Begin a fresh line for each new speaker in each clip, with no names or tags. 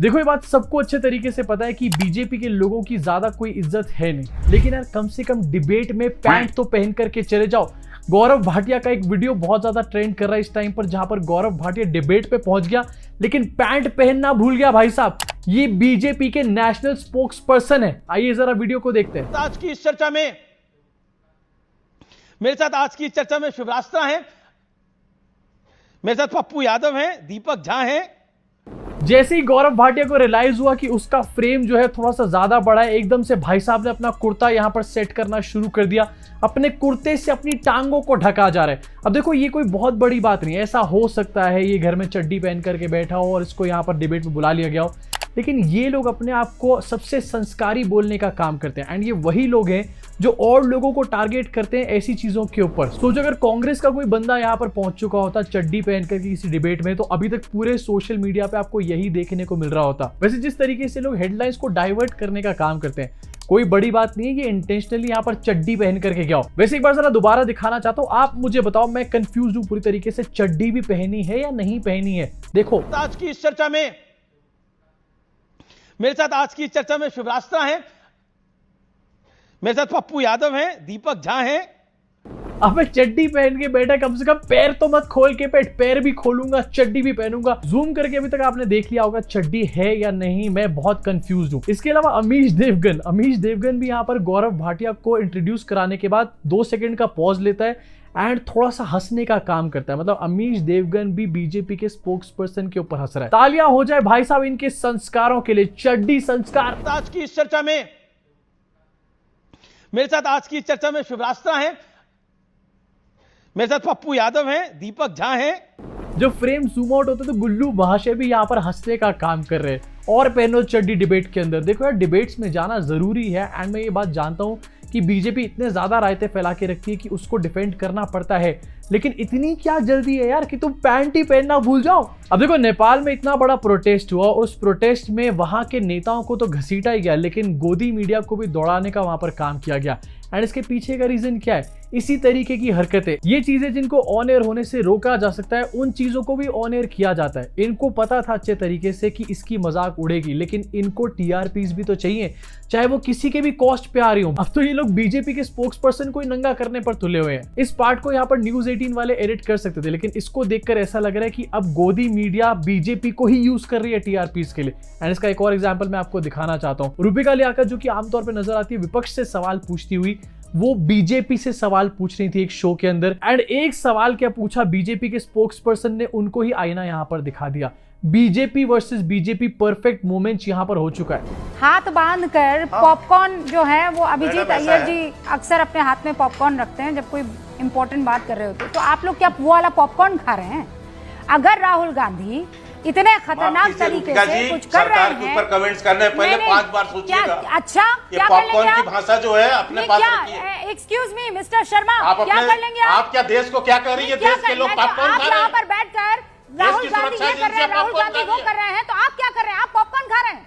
देखो ये बात सबको अच्छे तरीके से पता है कि बीजेपी के लोगों की ज्यादा कोई इज्जत है नहीं, लेकिन यार कम से कम डिबेट में पैंट तो पहन करके चले जाओ। गौरव भाटिया का एक वीडियो बहुत ज्यादा ट्रेंड कर रहा है इस टाइम पर, जहां पर गौरव भाटिया डिबेट पे पहुंच गया लेकिन पैंट पहनना भूल गया। भाई साहब, ये बीजेपी के नेशनल स्पोक्स पर्सन है। आइए जरा वीडियो को देखते हैं।
आज की इस चर्चा में मेरे साथ शिवराज हैं, मेरे साथ पप्पू यादव हैं, दीपक झा हैं।
जैसे ही गौरव भाटिया को रियलाइज हुआ कि उसका फ्रेम जो है थोड़ा सा ज्यादा बड़ा है, एकदम से भाई साहब ने अपना कुर्ता यहां पर सेट करना शुरू कर दिया। अपने कुर्ते से अपनी टांगों को ढका जा रहा है। अब देखो ये कोई बहुत बड़ी बात नहीं है, ऐसा हो सकता है ये घर में चड्डी पहन करके बैठा हो और इसको यहां पर डिबेट में बुला लिया गया हो, लेकिन ये लोग अपने आप को सबसे संस्कारी बोलने का काम करते हैं। एंड ये वही लोग हैं जो और लोगों को टारगेट करते हैं ऐसी चीजों के ऊपर। सोचो अगर कांग्रेस का कोई बंदा यहाँ पर पहुंच चुका होता चड्डी पहन कर किसी डिबेट में, तो अभी तक पूरे सोशल मीडिया पे आपको यही देखने को मिल रहा होता। वैसे जिस तरीके से लोग हेडलाइंस को डाइवर्ट करने का काम करते हैं, कोई बड़ी बात नहीं है, ये इंटेंशनली यहाँ पर चड्डी पहन करके गया हो। वैसे एक बार जरा दोबारा दिखाना चाहता हूँ, आप मुझे बताओ, मैं कंफ्यूज हूँ पूरी तरीके से, चड्डी भी पहनी है या नहीं पहनी है। देखो
आज की इस चर्चा में मेरे साथ शिवराज हैं, मेरे साथ पप्पू यादव हैं, दीपक झा हैं।
अबे चड्डी पहन के बैठा, कम से कम पैर तो मत खोल के बैठ। पैर भी खोलूंगा, चड्डी भी पहनूंगा। जूम करके अभी तक आपने देख लिया होगा चड्डी है या नहीं, मैं बहुत कंफ्यूज हूं। इसके अलावा अमीश देवगन भी यहाँ पर गौरव भाटिया को इंट्रोड्यूस कराने के बाद 2 सेकंड का पॉज लेता है एंड थोड़ा सा हंसने का काम करता है। मतलब अमीश देवगन भी बीजेपी के स्पोक्स पर्सन के ऊपर हंस रहा है। तालियां हो जाए भाई साहब इनके संस्कारों के लिए, चड्डी संस्कार।
आज की इस चर्चा में मेरे साथ शिवराज हैं, मेरे साथ पप्पू यादव हैं, दीपक झा हैं।
जब फ्रेम जूम आउट होता है तो गुल्लू महाशय भी यहाँ पर हंसने का काम कर रहे हैं। और पहनो चड्डी डिबेट के अंदर। देखो यार, डिबेट्स में जाना जरूरी है एंड मैं ये बात जानता हूं कि बीजेपी इतने ज्यादा रायते फैला के रखती है कि उसको डिफेंड करना पड़ता है, लेकिन इतनी क्या जल्दी है यार कि तुम पैंट ही पहनना भूल जाओ। अब देखो नेपाल में इतना बड़ा प्रोटेस्ट हुआ और उस प्रोटेस्ट में वहां के नेताओं को तो घसीटा ही गया, लेकिन गोदी मीडिया को भी दौड़ाने का वहां पर काम किया गया। एंड इसके पीछे का रीजन क्या है? इसी तरीके की हरकतें, ये चीजें जिनको ऑन एयर होने से रोका जा सकता है, उन चीजों को भी ऑन एयर किया जाता है। इनको पता था अच्छे तरीके से कि इसकी मजाक उड़ेगी, लेकिन इनको टीआरपीस भी तो चाहिए, चाहे वो किसी के भी कॉस्ट पे आ रही हो। अब तो ये लोग बीजेपी के स्पोक्स पर्सन को ही नंगा करने पर तुले हुए हैं। इस पार्ट को यहाँ पर न्यूज 18 वाले एडिट कर सकते थे, लेकिन इसको देखकर ऐसा लग रहा है कि अब गोदी मीडिया बीजेपी को ही यूज कर रही है टीआरपीस के लिए। एंड इसका एक और एग्जांपल मैं आपको दिखाना चाहता हूँ। रूबिका लियाकत, जो कि आमतौर पर नजर आती है विपक्ष से सवाल पूछती हुई, वो बीजेपी से सवाल पूछ रही थी एक शो के अंदर। एंड एक सवाल क्या पूछा, बीजेपी के स्पोक्स पर्सन ने उनको ही आईना यहां पर दिखा दिया। BJP versus BJP perfect moment यहां पर हो चुका है।
हाथ बांध कर पॉपकॉर्न जो है वो अभिजीत अय्यर जी अक्सर अपने हाथ में पॉपकॉर्न रखते हैं जब कोई इंपॉर्टेंट बात कर रहे होते, तो आप लोग क्या वो वाला पॉपकॉर्न खा रहे हैं? अगर राहुल गांधी इतने खतरनाक तरीके से कुछ कर रहे हैं,
ऊपर कमेंट्स करने पहले 5 बार सोचिएगा।
अच्छा, क्या कर लेंगे
पॉपकॉर्न की भाषा जो है अपने पास रखिए।
एक्सक्यूज मी मिस्टर शर्मा, क्या कर लेंगे
आप? क्या देश को क्या कर रही है? देश के लोग पॉपकॉर्न खा रहे हैं।
यहाँ पर बैठकर राहुल गांधी ये कर रहे हैं, राहुल गांधी वो कर रहे हैं, तो आप क्या कर रहे हैं? आप पॉपकॉर्न खा रहे हैं,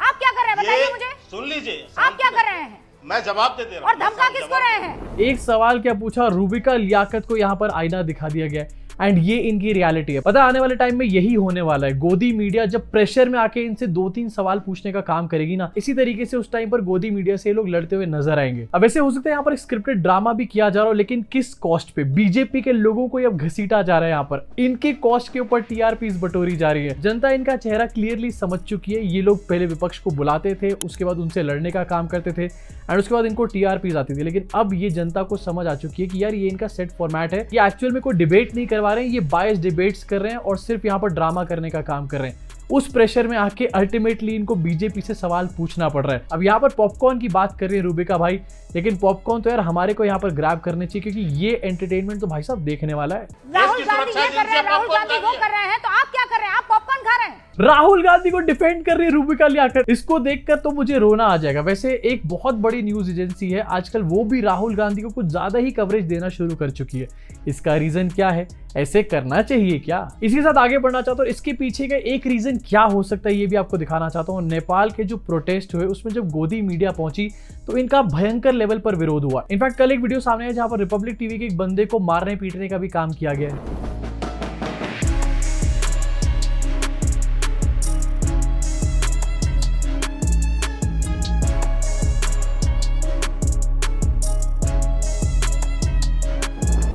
आप क्या कर रहे हैं बताइए मुझे।
सुन लीजिए,
आप क्या कर रहे हैं?
मैं जवाब दे रहा हूं।
और धमका किसको रहे हैं?
एक सवाल क्या पूछा, रूबिका लियाकत को यहाँ पर आईना दिखा दिया गया है। एंड ये इनकी रियलिटी है। पता आने वाले टाइम में यही होने वाला है। गोदी मीडिया जब प्रेशर में आके इनसे 2-3 सवाल पूछने का काम करेगी ना, इसी तरीके से उस टाइम पर गोदी मीडिया से लोग लड़ते हुए नजर आएंगे। अब ऐसे हो सकता है यहाँ पर स्क्रिप्टेड ड्रामा भी किया जा रहा हो, लेकिन किस कॉस्ट पे? बीजेपी के लोगों को अब घसीटा जा रहा है। यहाँ पर इनके कॉस्ट के ऊपर टीआरपीस बटोरी जा रही है। जनता इनका चेहरा क्लियरली समझ चुकी है। ये लोग पहले विपक्ष को बुलाते थे, उसके बाद उनसे लड़ने का काम करते थे एंड उसके बाद इनको टीआरपीस आती थी, लेकिन अब ये जनता को समझ आ चुकी है कि यार ये इनका सेट फॉर्मेट है। ये एक्चुअल में कोई डिबेट नहीं करवा रहे हैं, ये बायस डिबेट्स कर रहे हैं और सिर्फ यहाँ पर ड्रामा करने का काम कर रहे हैं। उस प्रेशर में आके अल्टीमेटली इनको बीजेपी से सवाल पूछना पड़ रहा है। अब यहाँ पर पॉपकॉर्न की बात कर रही है रूबिका भाई, लेकिन पॉपकॉर्न तो यार हमारे को यहाँ पर ग्रैब करने चाहिए, क्योंकि ये एंटरटेनमेंट तो भाई साहब देखने वाला है।
राहुल गांधी ये कर रहे हैं, राहुल गांधी वो कर रहे हैं, तो आप क्या कर रहे हैं? आप पॉपकॉर्न खा रहे हैं।
राहुल गांधी को डिफेंड कर रही है रूबिका लियाकत। इसको देखकर तो मुझे रोना आ जाएगा। वैसे एक बहुत बड़ी न्यूज एजेंसी है आजकल, वो भी राहुल गांधी को कुछ ज्यादा ही कवरेज देना शुरू कर चुकी है। इसका रीजन क्या है? ऐसे करना चाहिए क्या? इसी के साथ आगे बढ़ना चाहता हूँ। इसके पीछे का एक रीजन क्या हो सकता है ये भी आपको दिखाना चाहता हूँ। नेपाल के जो प्रोटेस्ट हुए उसमें जब गोदी मीडिया पहुंची तो इनका भयंकर लेवल पर विरोध हुआ। इनफैक्ट कल एक वीडियो सामने आया जहां पर रिपब्लिक टीवी के एक बंदे को मारने पीटने का भी काम किया गया है।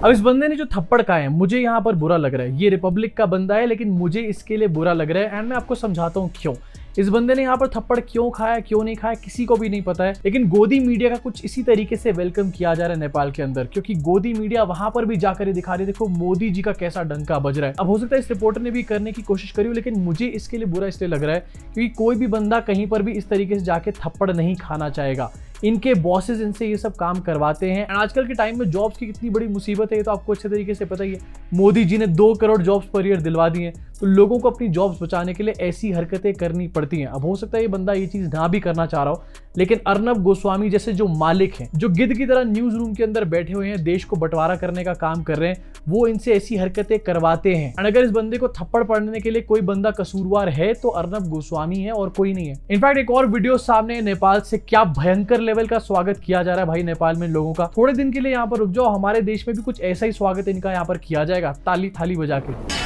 अब इस बंदे ने जो थप्पड़ खाए हैं मुझे यहाँ पर बुरा लग रहा है। ये रिपब्लिक का बंदा है लेकिन मुझे इसके लिए बुरा लग रहा है एंड मैं आपको समझाता हूँ क्यों। इस बंदे ने यहाँ पर थप्पड़ क्यों खाया क्यों नहीं खाया किसी को भी नहीं पता है, लेकिन गोदी मीडिया का कुछ इसी तरीके से वेलकम किया जा रहा है नेपाल के अंदर, क्योंकि गोदी मीडिया वहां पर भी जाकर ये दिखा रही है देखो मोदी जी का कैसा डंका बज रहा है। अब हो सकता है इस रिपोर्टर ने भी करने की कोशिश करी हो, लेकिन मुझे इसके लिए बुरा इसलिए लग रहा है क्योंकि कोई भी बंदा कहीं पर भी इस तरीके से जाके थप्पड़ नहीं खाना चाहेगा। इनके बॉसेस इनसे ये सब काम करवाते हैं एंड आजकल के टाइम में जॉब्स की कितनी बड़ी मुसीबत है ये तो आपको अच्छे तरीके से पता ही है। मोदी जी ने 2 करोड़ जॉब्स पर ईयर दिलवा दी हैं, तो लोगों को अपनी जॉब्स बचाने के लिए ऐसी हरकतें करनी पड़ती हैं। अब हो सकता है ये बंदा ये चीज ना भी करना चाह रहा हो, लेकिन अर्नब गोस्वामी जैसे जो मालिक हैं, जो गिद्ध की तरह न्यूज रूम के अंदर बैठे हुए हैं, देश को बंटवारा करने का काम कर रहे हैं, वो इनसे ऐसी हरकतें करवाते हैं। और अगर इस बंदे को थप्पड़ पड़ने के लिए कोई बंदा कसूरवार है तो अर्नब गोस्वामी है और कोई नहीं है। इनफैक्ट एक और वीडियो सामने, नेपाल से क्या भयंकर लेवल का स्वागत किया जा रहा है भाई नेपाल में लोगों का। थोड़े दिन के लिए यहाँ पर रुक जाओ, हमारे देश में भी कुछ ऐसा ही स्वागत इनका यहाँ पर किया जाएगा, ताली थाली बजा के।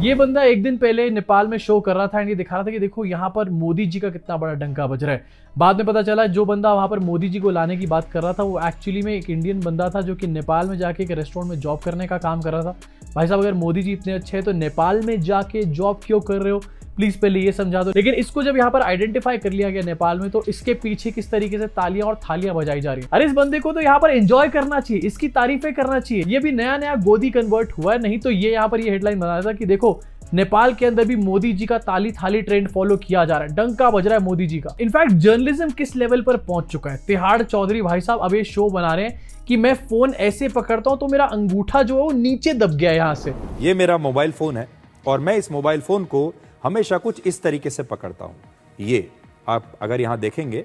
ये बंदा एक दिन पहले नेपाल में शो कर रहा था एंड ये दिखा रहा था कि देखो यहाँ पर मोदी जी का कितना बड़ा डंका बज रहा है। बाद में पता चला जो बंदा वहां पर मोदी जी को लाने की बात कर रहा था वो एक्चुअली में एक इंडियन बंदा था जो कि नेपाल में जाके एक रेस्टोरेंट में जॉब करने का काम कर रहा था। भाई साहब अगर मोदी जी इतने अच्छे हैं तो नेपाल में जाके जॉब क्यों कर रहे हो, प्लीज पहले ये समझा दो। लेकिन इसको जब यहाँ पर आइडेंटिफाई कर लिया गया नेपाल में, तो इसके पीछे किस तरीके से तालियां और थालियां बजाई जा रही है। अरे इस बंदे को तो यहाँ पर एंजॉय करना चाहिए, इसकी तारीफें करना चाहिए। ये भी नया नया गोदी कन्वर्ट हुआ है, नहीं तो ये यहाँ पर ये हेडलाइन बनाया था कि देखो नेपाल के अंदर भी मोदी जी का ताली थाली ट्रेंड फॉलो किया जा रहा है, डंका बज रहा है मोदी जी का। इनफैक्ट जर्नलिज्म किस लेवल पर पहुंच चुका है। तिहाड़ चौधरी भाई साहब अब ये शो बना रहे हैं कि मैं फोन ऐसे पकड़ता हूं तो मेरा अंगूठा जो है वो नीचे दब गया यहां से।
ये मेरा मोबाइल फोन है और मैं इस मोबाइल फोन को हमेशा कुछ इस तरीके से पकड़ता हूं। ये आप अगर यहां देखेंगे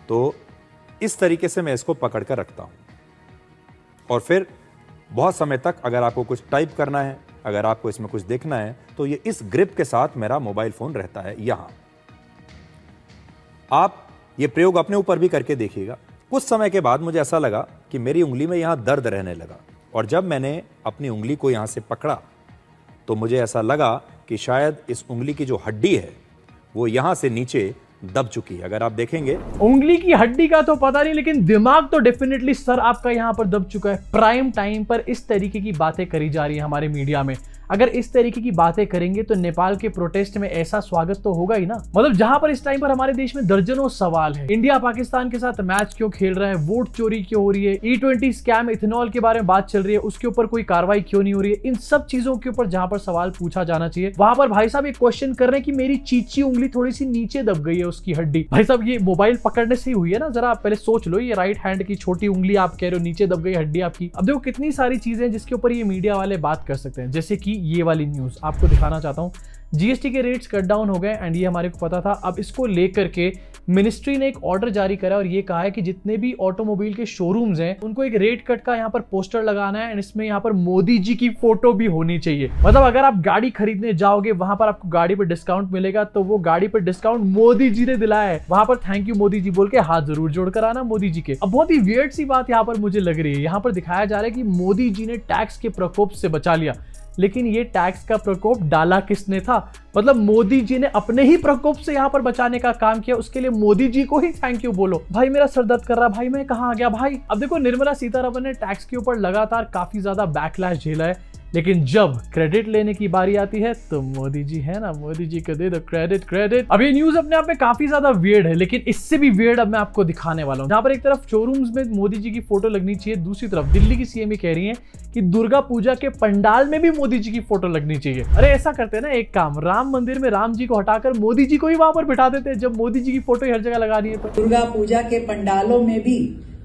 तो इस तरीके से मैं इसको पकड़ कर रखता हूं और फिर बहुत समय तक अगर आपको कुछ टाइप करना है, अगर आपको इसमें कुछ देखना है तो ये इस ग्रिप के साथ मेरा मोबाइल फोन रहता है यहां। आप ये प्रयोग अपने ऊपर भी करके देखिएगा। कुछ समय के बाद मुझे ऐसा लगा कि मेरी उंगली में यहां दर्द रहने लगा और जब मैंने अपनी उंगली को यहां से पकड़ा तो मुझे ऐसा लगा कि शायद इस उंगली की जो हड्डी है वो यहां से नीचे दब चुकी है। अगर आप देखेंगे
उंगली की हड्डी का तो पता नहीं, लेकिन दिमाग तो डेफिनेटली सर आपका यहां पर दब चुका है। प्राइम टाइम पर इस तरीके की बातें करी जा रही है हमारे मीडिया में। अगर इस तरीके की बातें करेंगे तो नेपाल के प्रोटेस्ट में ऐसा स्वागत तो होगा ही ना। मतलब जहां पर इस टाइम पर हमारे देश में दर्जनों सवाल है, इंडिया पाकिस्तान के साथ मैच क्यों खेल रहा है, वोट चोरी क्यों हो रही है, E20 स्कैम इथेनॉल के बारे में बात चल रही है, उसके ऊपर कोई कार्रवाई क्यों नहीं हो रही है, इन सब चीजों के ऊपर जहां पर सवाल पूछा जाना चाहिए वहां पर भाई साहब एक क्वेश्चन कर रहे हैं कि मेरी चीची उंगली थोड़ी सी नीचे दब गई है उसकी हड्डी। भाई साहब ये मोबाइल पकड़ने से ही हुई है ना, जरा पहले सोच लो। ये राइट हैंड की छोटी उंगली आप कह रहे हो नीचे दब गई हड्डी आपकी। अब देखो कितनी सारी चीजें जिसके ऊपर ये मीडिया वाले बात कर सकते हैं, जैसे कि ये वाली न्यूज आपको दिखाना चाहता हूं। जीएसटी के रेट्स कट डाउन हो गए एंड ये हमारे को पता था। अब इसको लेकर के मिनिस्ट्री ने एक ऑर्डर जारी करा और ये कहा है कि जितने भी ऑटोमोबाइल के शोरूम्स हैं उनको एक रेट कट का यहाँ पर पोस्टर लगाना है एंड इसमें यहाँ पर मोदी जी की फोटो भी होनी चाहिए। मतलब अगर आप गाड़ी खरीदने जाओगे वहां पर आपको गाड़ी पर डिस्काउंट मिलेगा तो वो गाड़ी पर डिस्काउंट मोदी जी ने दिलाया है, वहां पर थैंक यू मोदी जी बोल के हाथ जरूर जोड़कर आना मोदी जी के। अब बहुत ही वियर्ड सी बात यहाँ पर मुझे लग रही है, यहाँ पर दिखाया जा रहा है कि मोदी जी ने टैक्स के प्रकोप से बचा लिया, लेकिन ये टैक्स का प्रकोप डाला किसने था। मतलब मोदी जी ने अपने ही प्रकोप से यहाँ पर बचाने का काम किया, उसके लिए मोदी जी को ही थैंक यू बोलो। भाई मेरा सर दर्द कर रहा भाई, मैं कहाँ आ गया भाई। अब देखो निर्मला सीतारमण ने टैक्स के ऊपर लगातार काफी ज्यादा बैकलैश झेला है, लेकिन जब क्रेडिट लेने की बारी आती है तो मोदी जी है ना, मोदी जी को दे दो क्रेडिट। अब ये न्यूज अपने आप में काफी ज्यादा वियर्ड है, लेकिन इससे भी वियर्ड अब मैं आपको दिखाने वाला हूँ। जहां पर एक तरफ शोरूम्स में मोदी जी की फोटो लगनी चाहिए, दूसरी तरफ दिल्ली की सीएम कह रही है कि दुर्गा पूजा के पंडाल में भी मोदी जी की फोटो लगनी चाहिए। अरे ऐसा करते हैं ना, एक काम, राम मंदिर में राम जी को हटाकर मोदी जी को ही वहां पर बिठा देते हैं, जब मोदी जी की फोटो हर जगह लगानी है तो।
दुर्गा पूजा के पंडालों में भी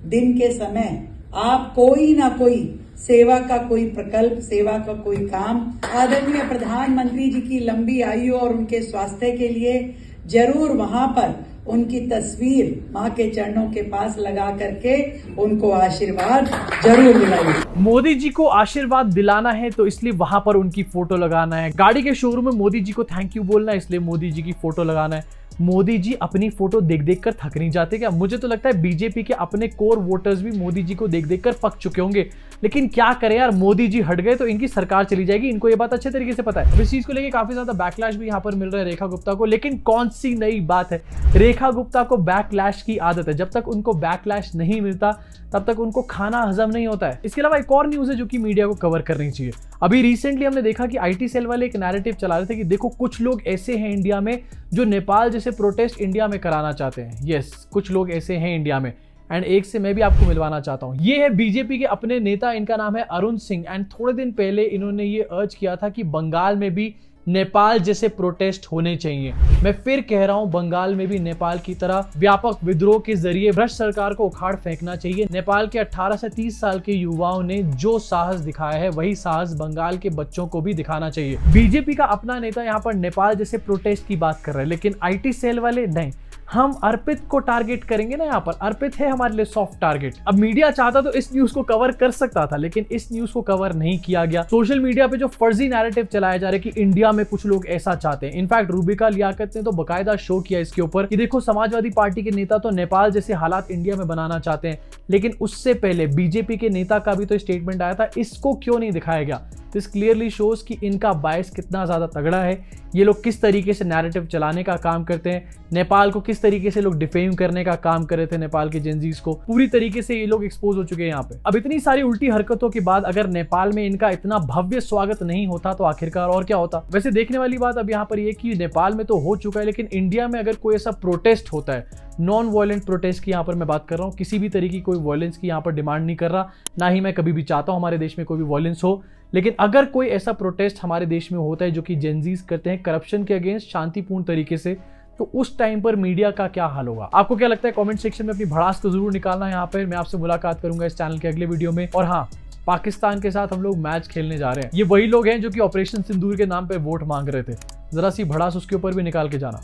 दिन के समय आप कोई ना कोई सेवा का कोई प्रकल्प, सेवा का कोई काम आदरणीय प्रधानमंत्री जी की लंबी आयु और उनके स्वास्थ्य के लिए जरूर वहां पर उनकी तस्वीर मां के चरणों के पास लगा करके उनको आशीर्वाद जरूर दिलाइए।
मोदी जी को आशीर्वाद दिलाना है तो इसलिए वहां पर उनकी फोटो लगाना है। गाड़ी के शोरूम में मोदी जी को थैंक यू बोलना है, इसलिए मोदी जी की फोटो लगाना है। मोदी जी अपनी फोटो देख देख कर थक नहीं जाते क्या? मुझे तो लगता है बीजेपी के अपने कोर वोटर्स भी मोदी जी को देख देख कर पक चुके होंगे, लेकिन क्या करें यार, मोदी जी हट गए तो इनकी सरकार चली जाएगी, इनको ये बात अच्छे तरीके से पता है। इस चीज को लेके काफी ज्यादा बैकलैश भी यहाँ पर मिल रहा है रेखा गुप्ता को, लेकिन कौन सी नई बात है, रेखा गुप्ता को बैकलैश की आदत है। जब तक उनको बैकलैश नहीं मिलता तब तक उनको खाना हजम नहीं होता है। इसके अलावा एक और न्यूज है जो कि मीडिया को कवर करनी चाहिए। अभी रिसेंटली हमने देखा कि आईटी सेल वाले एक नैरेटिव चला रहे थे कि देखो कुछ लोग ऐसे हैं इंडिया में जो नेपाल जैसे प्रोटेस्ट इंडिया में कराना चाहते हैं। यस, कुछ लोग ऐसे हैं इंडिया में, एंड एक से मैं भी आपको मिलवाना चाहता हूं। ये है बीजेपी के अपने नेता, इनका नाम है अरुण सिंह, एंड थोड़े दिन पहले इन्होंने ये अर्ज किया था कि बंगाल में भी नेपाल जैसे प्रोटेस्ट होने चाहिए। मैं फिर कह रहा हूं, बंगाल में भी नेपाल की तरह व्यापक विद्रोह के जरिए भ्रष्ट सरकार को उखाड़ फेंकना चाहिए। नेपाल के 18 से 30 साल के युवाओं ने जो साहस दिखाया है वही साहस बंगाल के बच्चों को भी दिखाना चाहिए। बीजेपी का अपना नेता यहाँ पर नेपाल जैसे प्रोटेस्ट की बात कर रहे हैं, लेकिन आईटी सेल वाले नहीं। हम अर्पित को टारगेट करेंगे ना, यहाँ पर अर्पित है हमारे लिए सॉफ्ट टारगेट। अब मीडिया चाहता तो इस न्यूज को कवर कर सकता था, लेकिन इस न्यूज को कवर नहीं किया गया। सोशल मीडिया पे जो फर्जी नैरेटिव चलाया जा रहा है कि इंडिया में कुछ लोग ऐसा चाहते हैं, इनफैक्ट रूबिका लियाकत ने तो बकायदा शो किया इसके ऊपर कि देखो समाजवादी पार्टी के नेता तो नेपाल जैसे हालात इंडिया में बनाना चाहते हैं, लेकिन उससे पहले बीजेपी के नेता का भी तो स्टेटमेंट आया था, इसको क्यों नहीं दिखाया गया? दिस क्लियरली शोज कि इनका बायस कितना ज्यादा तगड़ा है, ये लोग किस तरीके से नैरेटिव चलाने का काम करते हैं, नेपाल को किस तरीके से लोग डिफेम करने का काम कर रहे थे, नेपाल के जेनजीज को पूरी तरीके से ये लोग एक्सपोज हो चुके हैं यहाँ पे। अब इतनी सारी उल्टी हरकतों के बाद अगर नेपाल में इनका इतना भव्य स्वागत नहीं होता तो आखिरकार और क्या होता? वैसे देखने वाली बात अब यहाँ पर ये कि नेपाल में तो हो चुका है, लेकिन इंडिया में अगर कोई ऐसा प्रोटेस्ट होता है, नॉन वायलेंट प्रोटेस्ट की यहाँ पर मैं बात कर रहा हूँ, किसी भी तरीके की कोई वायलेंस की यहाँ पर डिमांड नहीं कर रहा, ना ही मैं कभी भी चाहता हूँ हमारे देश में कोई भी वायलेंस हो, लेकिन अगर कोई ऐसा प्रोटेस्ट हमारे देश में होता है जो कि जेनजीज करते हैं करप्शन के अगेंस्ट शांतिपूर्ण तरीके से, तो उस टाइम पर मीडिया का क्या हाल होगा? आपको क्या लगता है? कमेंट सेक्शन में अपनी भड़ास तो जरूर निकालना। यहाँ पर मैं आपसे मुलाकात करूंगा इस चैनल के अगले वीडियो में। और हाँ, पाकिस्तान के साथ हम लोग मैच खेलने जा रहे हैं। ये वही लोग हैं जो कि ऑपरेशन सिंदूर के नाम पे वोट मांग रहे थे, जरा सी भड़ास उसके ऊपर भी निकाल के जाना।